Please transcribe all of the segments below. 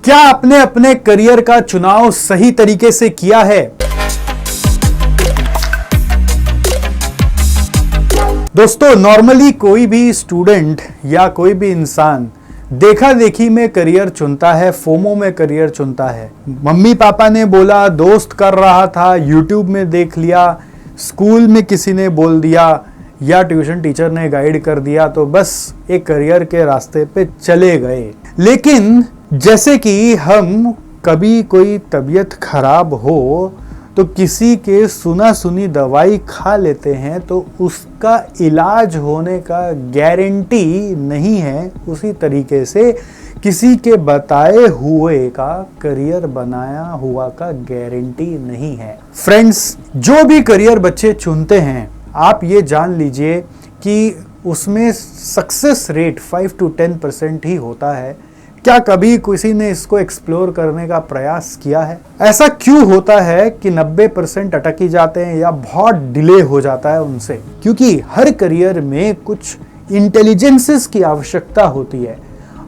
क्या आपने अपने करियर का चुनाव सही तरीके से किया है? दोस्तों, नॉर्मली कोई भी स्टूडेंट या कोई भी इंसान देखा देखी में करियर चुनता है, फोमो में करियर चुनता है। मम्मी पापा ने बोला, दोस्त कर रहा था, यूट्यूब में देख लिया, स्कूल में किसी ने बोल दिया या ट्यूशन टीचर ने गाइड कर दिया, तो बस एक करियर के रास्ते पे चले गए। लेकिन जैसे कि हम कभी कोई तबीयत खराब हो तो किसी के सुना सुनी दवाई खा लेते हैं तो उसका इलाज होने का गारंटी नहीं है, उसी तरीके से किसी के बताए हुए का करियर बनाया हुआ का गारंटी नहीं है। फ्रेंड्स, जो भी करियर बच्चे चुनते हैं, आप ये जान लीजिए कि उसमें सक्सेस रेट 5 to 10% ही होता है। क्या कभी किसी ने इसको एक्सप्लोर करने का प्रयास किया है? ऐसा क्यों होता है कि 90% अटक ही जाते हैं या बहुत डिले हो जाता है उनसे? क्योंकि हर करियर में कुछ इंटेलिजेंसेस की आवश्यकता होती है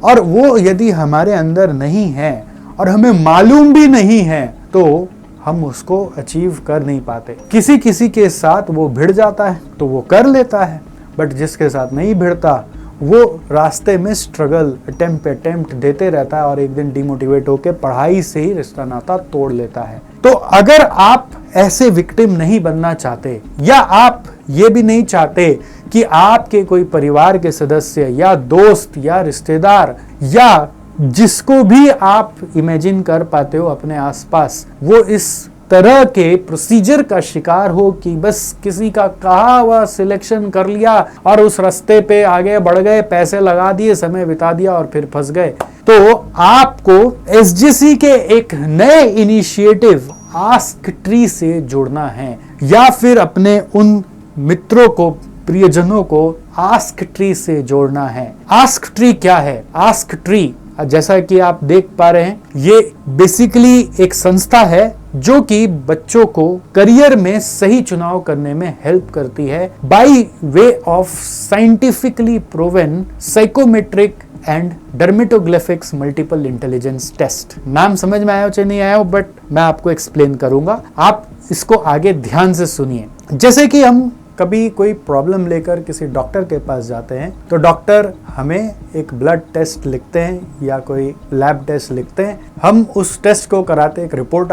और वो यदि हमारे अंदर नहीं है और हमें मालूम भी नहीं है तो हम उसको अचीव कर नहीं पाते। किसी किसी के साथ वो भिड़ जाता है तो वो कर लेता है, बट जिसके साथ नहीं भिड़ता वो रास्ते में स्ट्रगल अटेम्प्ट देते रहता है और एक दिन डिमोटिवेट होकर पढ़ाई से ही रिश्ता नाता तोड़ लेता है। तो अगर आप ऐसे विक्टिम नहीं बनना चाहते या आप ये भी नहीं चाहते कि आपके कोई परिवार के सदस्य या दोस्त या रिश्तेदार या जिसको भी आप इमेजिन कर पाते हो अपने आसपास, वो इस तरह के प्रोसीजर का शिकार हो कि बस किसी का कहा हुआ सिलेक्शन कर लिया और उस रास्ते पे आगे बढ़ गए, पैसे लगा दिए, समय बिता दिया और फिर फंस गए, तो आपको एसजीसी के एक नए इनिशिएटिव आस्क ट्री से जुड़ना है या फिर अपने उन मित्रों को, प्रियजनों को आस्क ट्री से जोड़ना है। आस्क ट्री क्या है? आस्क ट्री, जैसा कि आप देख पा रहे हैं, ये बेसिकली एक संस्था है जो कि बच्चों को करियर में सही चुनाव करने में हेल्प करती है by way of scientifically proven psychometric and dermatoglyphics multiple intelligence test. नाम समझ में आया हो चाहे नहीं आया हो, बट मैं आपको एक्सप्लेन करूंगा, आप इसको आगे ध्यान से सुनिए। जैसे कि हम कभी कोई प्रॉब्लम लेकर किसी डॉक्टर के पास जाते हैं तो डॉक्टर हमें एक ब्लड टेस्ट लिखते हैं या कोई लैब टेस्ट लिखते हैं, हम उस टेस्ट को कराते, एक रिपोर्ट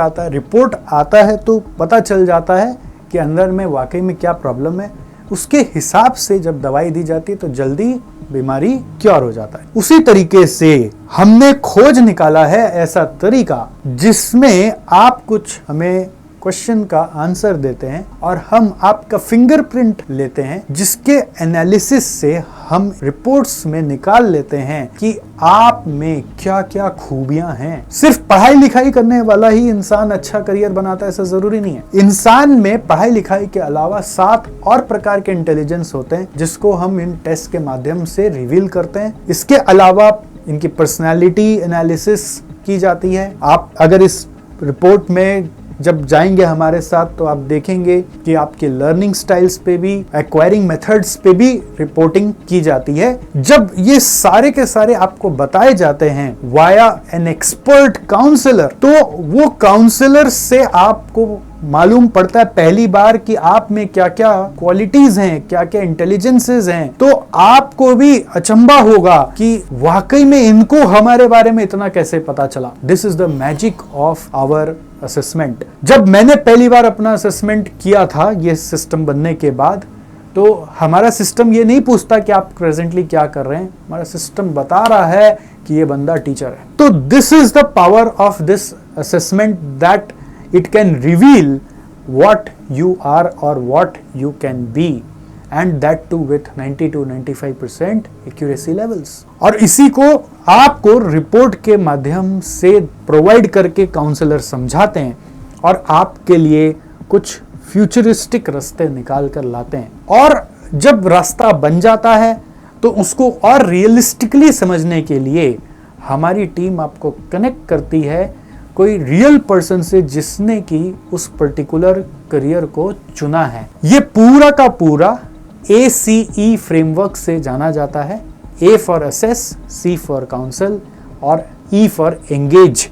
आता है तो पता चल जाता है कि अंदर में वाकई में क्या प्रॉब्लम है। उसके हिसाब से जब दवाई दी जाती है तो जल्दी बीमारी क्योर हो जाता है। उसी तरीके से हमने खोज निकाला है ऐसा तरीका जिसमें आप कुछ हमें क्वेश्चन का आंसर देते हैं और हम आपका फिंगरप्रिंट लेते हैं, जिसके एनालिसिस से हम रिपोर्ट्स में निकाल लेते हैं कि आप में क्या क्या खूबियां हैं। सिर्फ पढ़ाई लिखाई करने वाला ही इंसान अच्छा करियर बनाता है ऐसा जरूरी नहीं है। इंसान में पढ़ाई लिखाई के अलावा 7 और प्रकार के इंटेलिजेंस होते हैं जिसको हम इन टेस्ट के माध्यम से रिवील करते हैं। इसके अलावा इनकी पर्सनैलिटी एनालिसिस की जाती है। आप अगर इस रिपोर्ट में जब जाएंगे हमारे साथ तो आप देखेंगे कि आपके लर्निंग स्टाइल्स पे भी, एक्वायरिंग मेथड्स पे भी रिपोर्टिंग की जाती है। जब ये सारे के सारे आपको बताए जाते हैं वाया एन एक्सपर्ट काउंसलर, तो वो काउंसलर से आपको मालूम पड़ता है पहली बार कि आप में क्या क्या क्वालिटीज हैं, क्या क्या इंटेलिजेंसेस हैं, तो आपको भी अचंभा होगा कि वाकई में इनको हमारे बारे में इतना कैसे पता चला। This is the magic of our assessment. जब मैंने पहली बार अपना असेसमेंट किया था ये सिस्टम बनने के बाद, तो हमारा सिस्टम ये नहीं पूछता कि आप प्रेजेंटली क्या कर रहे हैं, हमारा सिस्टम बता रहा है कि ये बंदा टीचर है। तो this is the power of this assessment that it can reveal what you are or what you can be, and that too with 90 to 95% accuracy levels। और इसी को आपको रिपोर्ट के माध्यम से प्रोवाइड करके काउंसलर समझाते हैं और आपके लिए कुछ फ्यूचरिस्टिक रास्ते निकाल कर लाते हैं। और जब रास्ता बन जाता है तो उसको और रियलिस्टिकली समझने के लिए हमारी टीम आपको कनेक्ट करती है कोई रियल पर्सन से जिसने कि उस पर्टिकुलर करियर को चुना है। ये पूरा का पूरा ACE फ्रेमवर्क से जाना जाता है। A for assess, C for counsel और E for engage.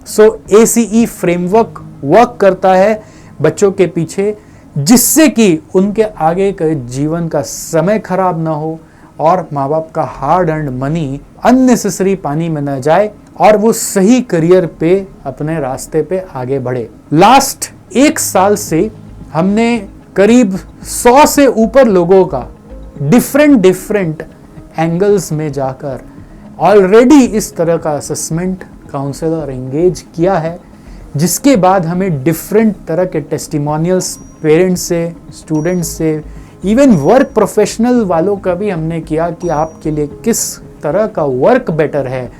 So ACE framework work करता है बच्चों के पीछे, जिससे कि उनके आगे के जीवन का समय खराब ना हो और माँ बाप का हार्ड अर्न्ड मनी अननेसेसरी पानी में न जाए और वो सही करियर पे अपने रास्ते पे आगे बढ़े। लास्ट 1 साल से हमने करीब 100 से ऊपर लोगों का डिफरेंट एंगल्स में जाकर ऑलरेडी इस तरह का असेसमेंट काउंसलर एंगेज किया है, जिसके बाद हमें डिफरेंट तरह के टेस्टिमोनियल्स पेरेंट्स से, स्टूडेंट्स से, इवन वर्क प्रोफेशनल वालों का भी हमने किया कि आपके लिए किस तरह का वर्क बेटर है।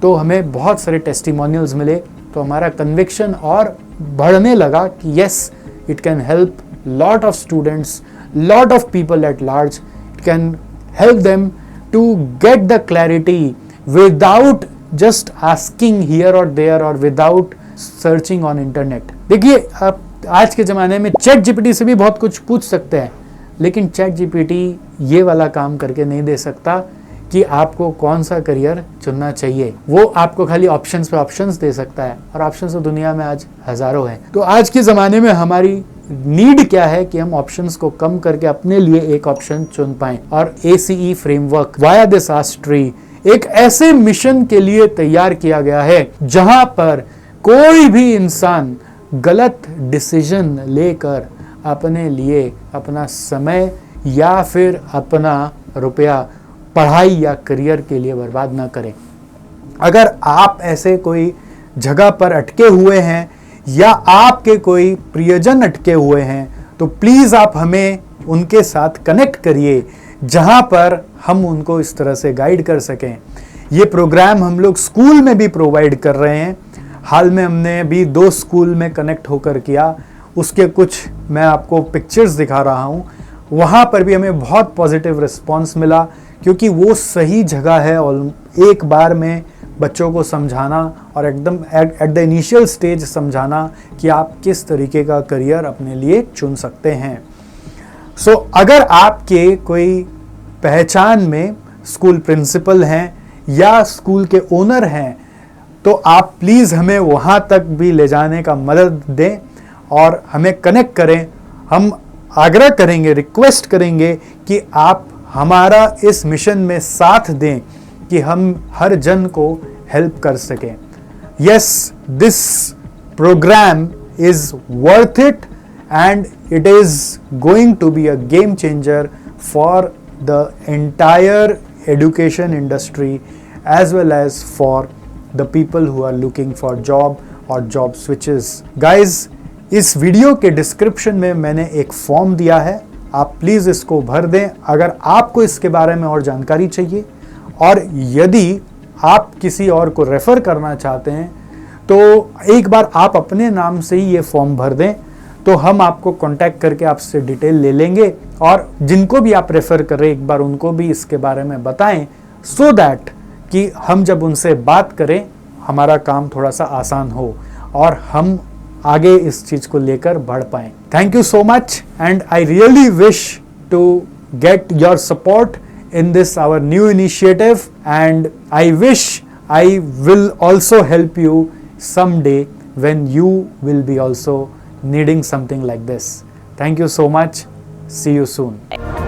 तो हमें बहुत सारे टेस्टिमोनियल्स मिले, तो हमारा कन्विक्शन और बढ़ने लगा कि yes, it can help lot of students, lot of people at large, it can help them to get the clarity without just asking here और देयर और विदाउट सर्चिंग ऑन इंटरनेट। देखिए, आप आज के ज़माने में चैट जीपीटी से भी बहुत कुछ पूछ सकते हैं, लेकिन चैट जीपीटी ये वाला काम करके नहीं दे सकता कि आपको कौन सा करियर चुनना चाहिए। वो आपको खाली ऑप्शंस पे ऑप्शंस दे सकता है, और ऑप्शंस तो दुनिया में आज हज़ारों हैं। तो आज के ज़माने में हमारी नीड क्या है कि हम ऑप्शंस को कम करके अपने लिए एक ऑप्शन चुन पाएं। और ACE framework via this ask tree एक ऐसे मिशन के लिए तैयार किया गया है जहां पर कोई भी इंसान गलत डिसीजन लेकर अपने लिए अपना समय या फिर अपना रुपया पढ़ाई या करियर के लिए बर्बाद ना करें। अगर आप ऐसे कोई जगह पर अटके हुए हैं या आपके कोई प्रियजन अटके हुए हैं, तो प्लीज़ आप हमें उनके साथ कनेक्ट करिए, जहां पर हम उनको इस तरह से गाइड कर सकें। ये प्रोग्राम हम लोग स्कूल में भी प्रोवाइड कर रहे हैं। हाल में हमने अभी 2 स्कूल में कनेक्ट होकर किया, उसके कुछ मैं आपको पिक्चर्स दिखा रहा हूँ। वहाँ पर भी हमें बहुत पॉजिटिव रिस्पॉन्स मिला, क्योंकि वो सही जगह है और एक बार में बच्चों को समझाना और एकदम एट द इनिशियल स्टेज समझाना कि आप किस तरीके का करियर अपने लिए चुन सकते हैं। सो अगर आपके कोई पहचान में स्कूल प्रिंसिपल हैं या स्कूल के ओनर हैं, तो आप प्लीज़ हमें वहाँ तक भी ले जाने का मदद दें और हमें कनेक्ट करें। हम आग्रह करेंगे, रिक्वेस्ट करेंगे कि आप हमारा इस मिशन में साथ दें कि हम हर जन को हेल्प कर सकें। Yes, this program is worth it and it is going to be a game changer for the entire education industry as well as for the people who are looking for job or job switches. Guys, इस video के description में मैंने एक form दिया है, आप please इसको भर दें अगर आपको इसके बारे में और जानकारी चाहिए, और यदि आप किसी और को रेफ़र करना चाहते हैं तो एक बार आप अपने नाम से ही ये फॉर्म भर दें, तो हम आपको कांटेक्ट करके आपसे डिटेल ले लेंगे, और जिनको भी आप रेफ़र कर रहे हैं एक बार उनको भी इसके बारे में बताएं, सो दैट कि हम जब उनसे बात करें हमारा काम थोड़ा सा आसान हो और हम आगे इस चीज़ को लेकर बढ़ पाएं। Thank you so much and I really wish to get your support in this our new initiative, and I wish I will also help you someday when you will be also needing something like this. Thank you so much. See you soon.